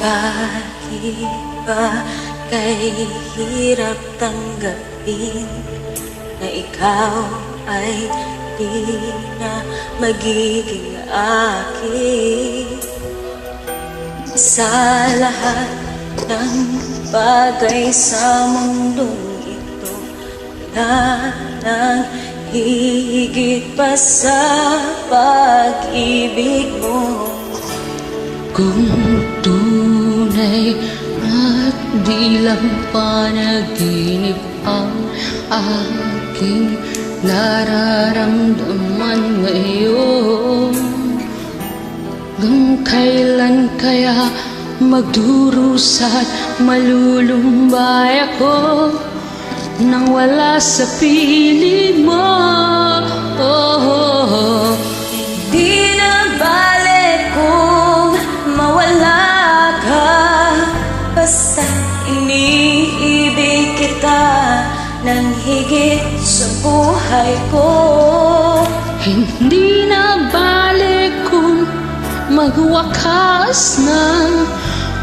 Bakit ba kay hirap tanggapin na ikaw ay di na magiging akin? Sa lahat ng bagay sa mundong ito, wala nang hihigit pa sa pag-ibig mo. Kung tunay at di lang panaginip ang aking nararamdaman ngayon, hanggang kailan kaya magdurusa't malulumbay ako nang wala sa piling mo? Di na bale kung mawala ka, basta iniibig kita ng higit sa buhay ko. Hindi na bale kung magwakas na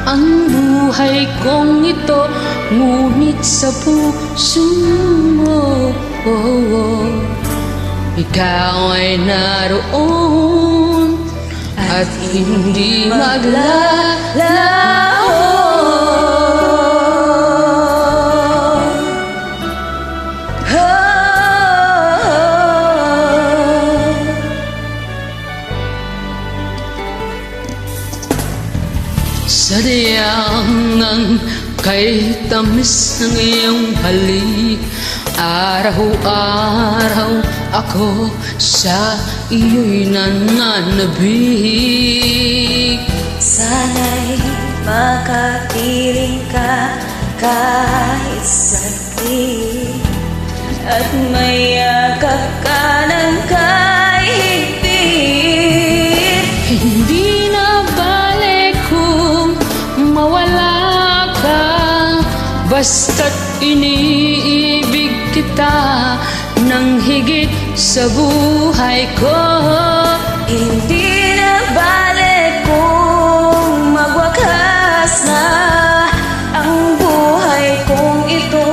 ang buhay kong ito, ngunit sa puso mo, ikaw ay naroon at hindi maglalaho. Sadyang ang kay tamis ng iyong halik, araw-araw ako sa iyo'y nananabik. Sana'y makapiling ka kahit saglit, at mayakap ka ng kahigpit. Hindi na bale kung mawala ka, basta't iniibig kita ng higit sa buhay ko. Hindi na bale kung magwakas na ang buhay kong ito,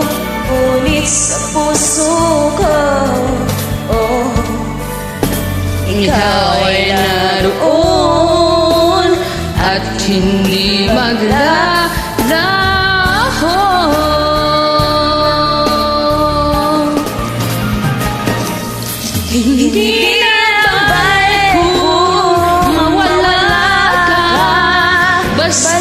ngunit sa puso ko, Ikaw ay naroon at hindi maglalaho. Hindi na bale kung mawala ka, basta